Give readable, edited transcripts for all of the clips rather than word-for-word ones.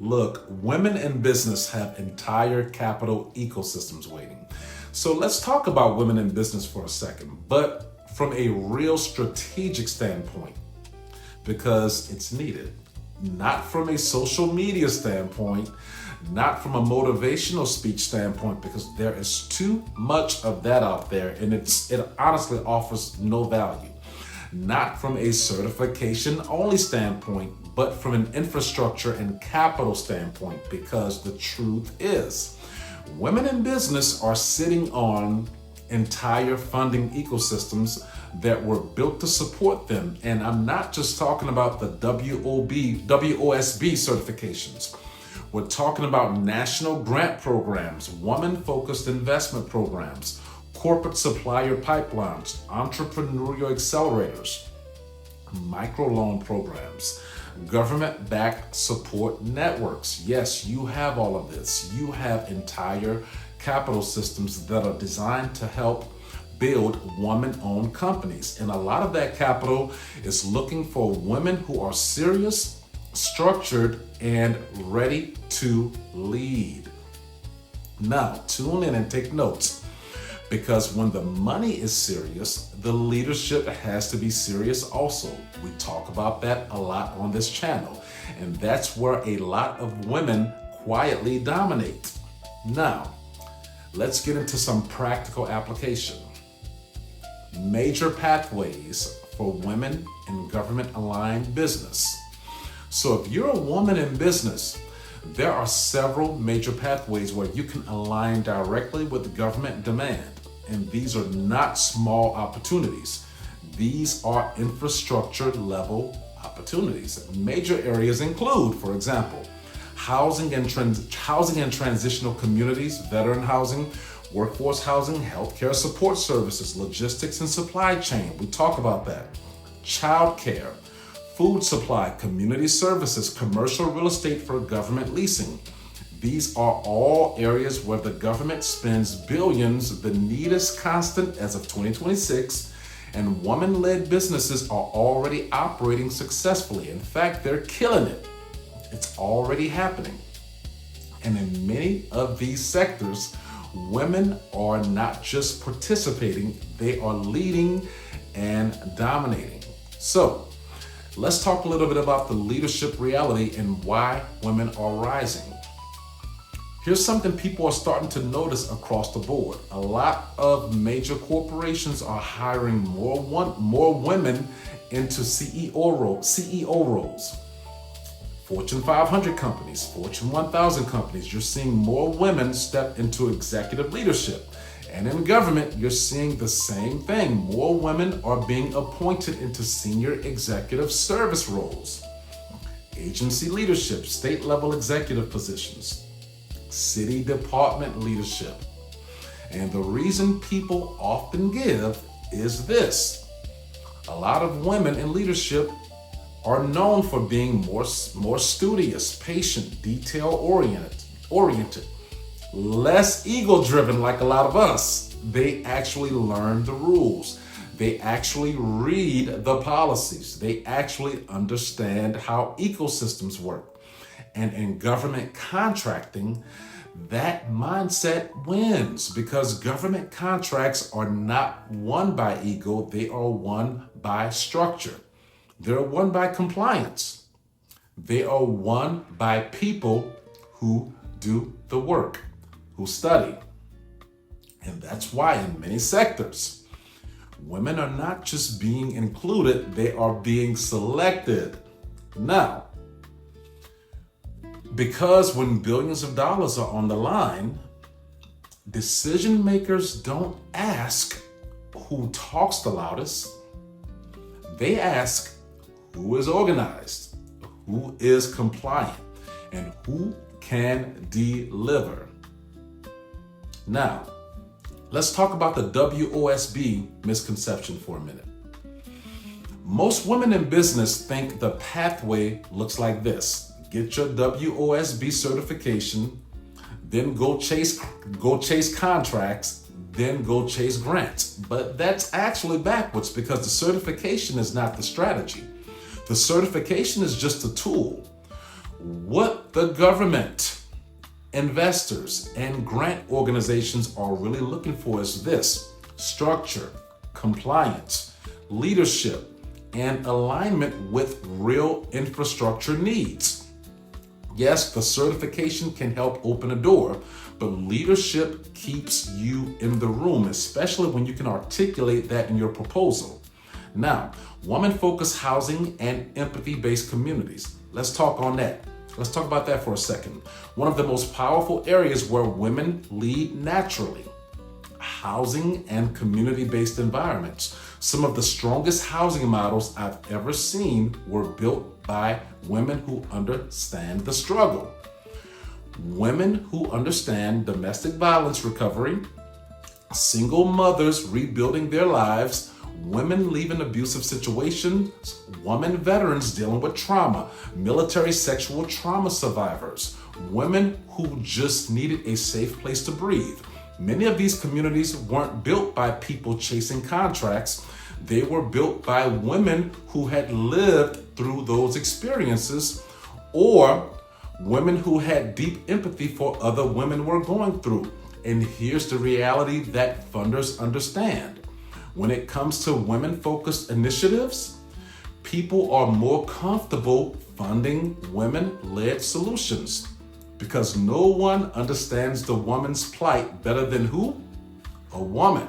Look, women in business have entire capital ecosystems waiting. So let's talk about women in business for a second, but from a real strategic standpoint, because it's needed. Not from a social media standpoint, not from a motivational speech standpoint, because there is too much of that out there and it honestly offers no value. Not from a certification only standpoint, but from an infrastructure and capital standpoint, because the truth is, women in business are sitting on entire funding ecosystems that were built to support them. And I'm not just talking about the WOSB certifications. We're talking about national grant programs, woman-focused investment programs, corporate supplier pipelines, entrepreneurial accelerators, microloan programs, government-backed support networks. Yes, you have all of this. You have entire capital systems that are designed to help build woman-owned companies. And a lot of that capital is looking for women who are serious, structured, and ready to lead. Now, tune in and take notes, because when the money is serious, the leadership has to be serious also. We talk about that a lot on this channel, and that's where a lot of women quietly dominate. Now, let's get into some practical application. Major pathways for women in government-aligned business. So if you're a woman in business, there are several major pathways where you can align directly with government demand. And these are not small opportunities. These are infrastructure level opportunities. Major areas include, for example, housing and transitional communities, veteran housing, workforce housing, healthcare support services, logistics and supply chain. We talk about that. Childcare, food supply, community services, commercial real estate for government leasing. These are all areas where the government spends billions. The need is constant as of 2026, and woman-led businesses are already operating successfully. In fact, they're killing it. It's already happening. And in many of these sectors, women are not just participating, they are leading and dominating. So, let's talk a little bit about the leadership reality and why women are rising. Here's something people are starting to notice across the board. A lot of major corporations are hiring more women into CEO roles. Fortune 500 companies, Fortune 1000 companies, you're seeing more women step into executive leadership. And in government, you're seeing the same thing. More women are being appointed into senior executive service roles, agency leadership, state level executive positions, city department leadership. And the reason people often give is this. A lot of women in leadership are known for being more studious, patient, detail-oriented, less ego-driven like a lot of us. They actually learn the rules. They actually read the policies. They actually understand how ecosystems work. And in government contracting, that mindset wins, because government contracts are not won by ego, they are won by structure. They're won by compliance. They are won by people who do the work, who study. And that's why in many sectors, women are not just being included, they are being selected. Now, because when billions of dollars are on the line, decision makers don't ask who talks the loudest. They ask who is organized, who is compliant, and who can deliver. Now, let's talk about the WOSB misconception for a minute. Most women in business think the pathway looks like this. Get your WOSB certification, then go chase contracts, then go chase grants. But that's actually backwards, because the certification is not the strategy. The certification is just a tool. What the government, investors, and grant organizations are really looking for is this: structure, compliance, leadership, and alignment with real infrastructure needs. Yes, the certification can help open a door, but leadership keeps you in the room, especially when you can articulate that in your proposal. Now, woman-focused housing and empathy-based communities. Let's talk on that. Let's talk about that for a second. One of the most powerful areas where women lead naturally: housing and community-based environments. Some of the strongest housing models I've ever seen were built by women who understand the struggle. Women who understand domestic violence recovery, single mothers rebuilding their lives, women leaving abusive situations, women veterans dealing with trauma, military sexual trauma survivors, women who just needed a safe place to breathe. Many of these communities weren't built by people chasing contracts. They were built by women who had lived through those experiences, or women who had deep empathy for other women were going through. And here's the reality that funders understand. When it comes to women-focused initiatives, people are more comfortable funding women-led solutions because no one understands the woman's plight better than who? A woman.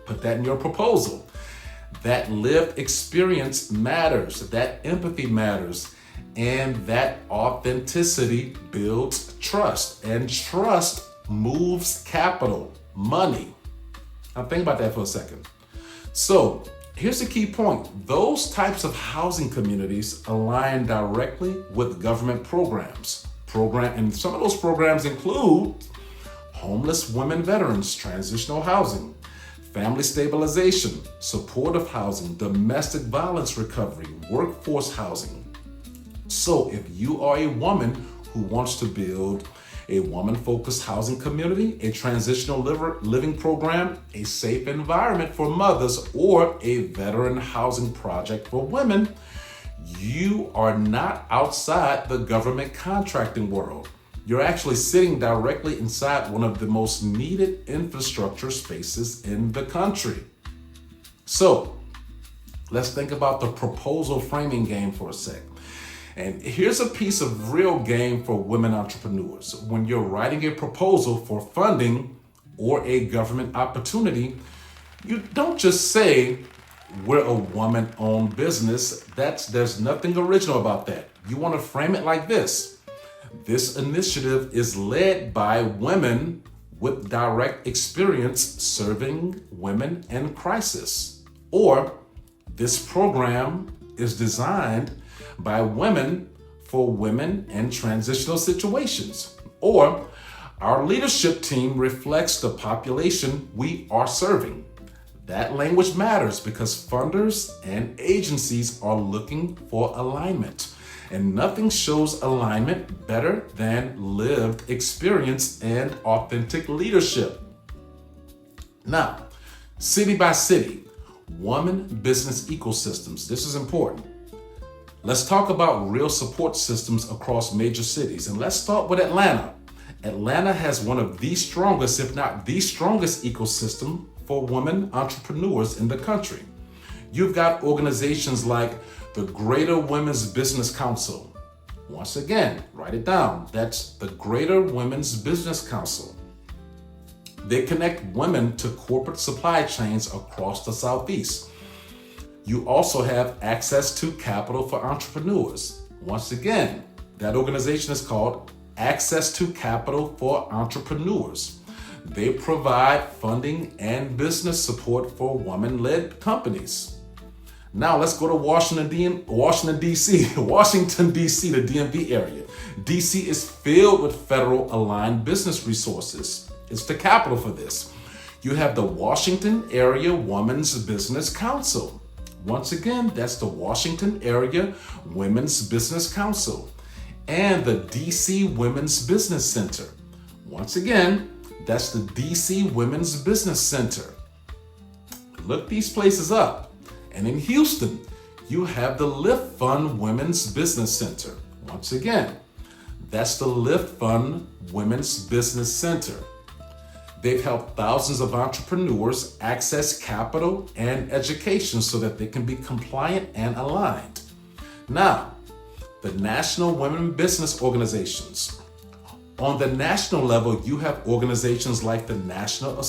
Put that in your proposal. That lived experience matters, that empathy matters, and that authenticity builds trust, and trust moves capital, money. Now think about that for a second. So here's the key point. Those types of housing communities align directly with government programs. And some of those programs include homeless women veterans, transitional housing, family stabilization, supportive housing, domestic violence recovery, workforce housing. So if you are a woman who wants to build a woman-focused housing community, a transitional living program, a safe environment for mothers, or a veteran housing project for women, you are not outside the government contracting world. You're actually sitting directly inside one of the most needed infrastructure spaces in the country. So let's think about the proposal framing game for a sec. And here's a piece of real game for women entrepreneurs. When you're writing a proposal for funding or a government opportunity, you don't just say, we're a woman-owned business. There's nothing original about that. You want to frame it like this. This initiative is led by women with direct experience serving women in crisis. Or this program is designed by women for women in transitional situations. Or our leadership team reflects the population we are serving. That language matters because funders and agencies are looking for alignment. And nothing shows alignment better than lived experience and authentic leadership. Now, city by city, woman business ecosystems. This is important. Let's talk about real support systems across major cities. And let's start with Atlanta. Atlanta has one of the strongest, if not the strongest ecosystem for women entrepreneurs in the country. You've got organizations like the Greater Women's Business Council. Once again, write it down. That's the Greater Women's Business Council. They connect women to corporate supply chains across the Southeast. You also have Access to Capital for Entrepreneurs. Once again, that organization is called Access to Capital for Entrepreneurs. They provide funding and business support for women-led companies. Now let's go to Washington, D.C., the DMV area. D.C. is filled with federal aligned business resources. It's the capital for this. You have the Washington Area Women's Business Council. Once again, that's the Washington Area Women's Business Council. And the D.C. Women's Business Center. Once again, that's the D.C. Women's Business Center. Look these places up. And in Houston, you have the Lift Fund Women's Business Center. Once again, that's the Lift Fund Women's Business Center. They've helped thousands of entrepreneurs access capital and education so that they can be compliant and aligned. Now, the National Women Business Organizations. On the national level, you have organizations like the National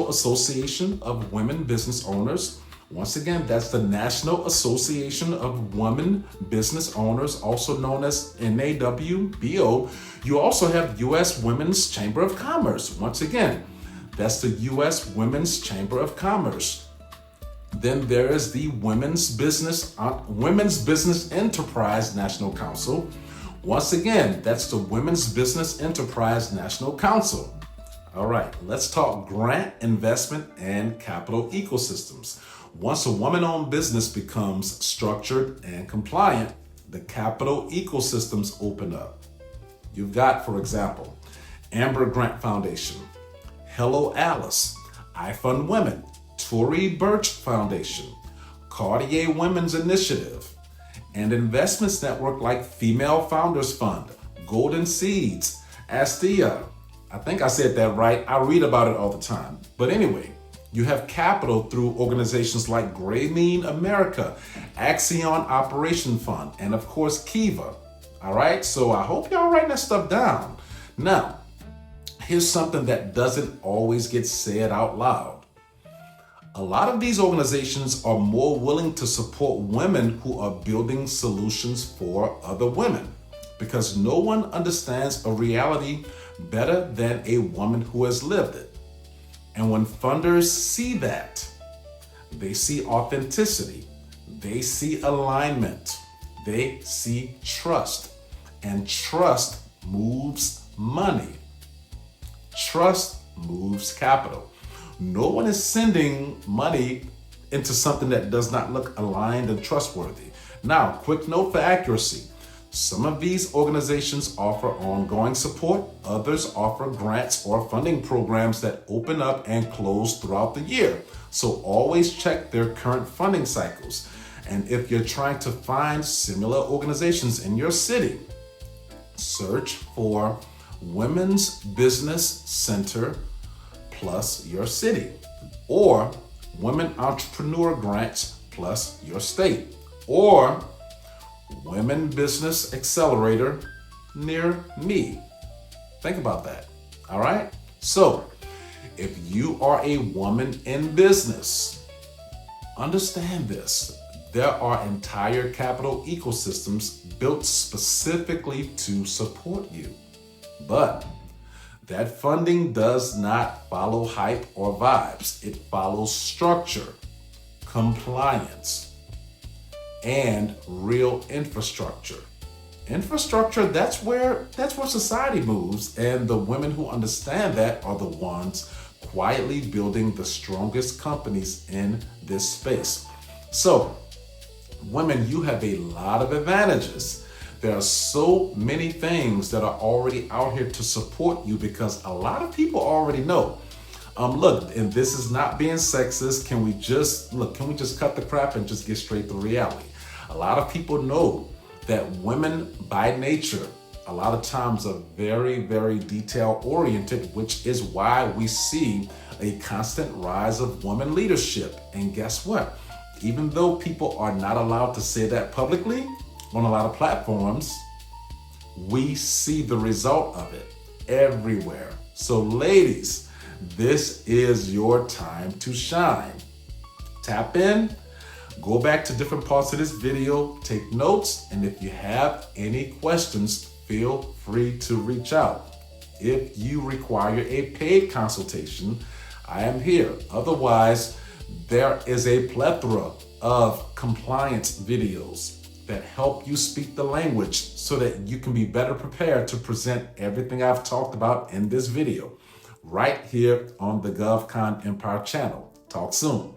Association of Women Business Owners. Once again, that's the National Association of Women Business Owners, also known as NAWBO. You also have U.S. Women's Chamber of Commerce. Once again, that's the U.S. Women's Chamber of Commerce. Then there is the Women's Business Enterprise National Council. Once again, that's the Women's Business Enterprise National Council. All right, let's talk grant, investment, and capital ecosystems. Once a woman-owned business becomes structured and compliant, the capital ecosystems open up. You've got, for example, Amber Grant Foundation, Hello Alice, I Fund Women, Tory Burch Foundation, Cartier Women's Initiative, and investments network like Female Founders Fund, Golden Seeds, Astia. I think I said that right. I read about it all the time. But anyway, you have capital through organizations like Grameen America, Axion Operation Fund, and of course, Kiva. All right, so I hope y'all writing that stuff down. Now, here's something that doesn't always get said out loud. A lot of these organizations are more willing to support women who are building solutions for other women because no one understands a reality better than a woman who has lived it. And when funders see that, they see authenticity, they see alignment, they see trust, and trust moves money. Trust moves capital. No one is sending money into something that does not look aligned and trustworthy. Now, quick note for accuracy. Some of these organizations offer ongoing support. Others offer grants or funding programs that open up and close throughout the year. So always check their current funding cycles. And if you're trying to find similar organizations in your city, search for Women's Business Center plus your city, or Women Entrepreneur Grants plus your state, or Women Business Accelerator near me. Think about that. All right. So if you are a woman in business, understand this. There are entire capital ecosystems built specifically to support you. But that funding does not follow hype or vibes. It follows structure, compliance, and real infrastructure. Infrastructure, that's where society moves, and the women who understand that are the ones quietly building the strongest companies in this space. So, women, you have a lot of advantages. There are so many things that are already out here to support you because a lot of people already know. Look, and this is not being sexist. Can we just cut the crap and just get straight to reality? A lot of people know that women by nature, a lot of times are very, very detail oriented, which is why we see a constant rise of women leadership. And guess what? Even though people are not allowed to say that publicly, on a lot of platforms, we see the result of it everywhere. So ladies, this is your time to shine. Tap in, go back to different parts of this video, take notes, and if you have any questions, feel free to reach out. If you require a paid consultation, I am here. Otherwise, there is a plethora of compliance videos that help you speak the language so that you can be better prepared to present everything I've talked about in this video right here on the GovCon Empire channel. Talk soon.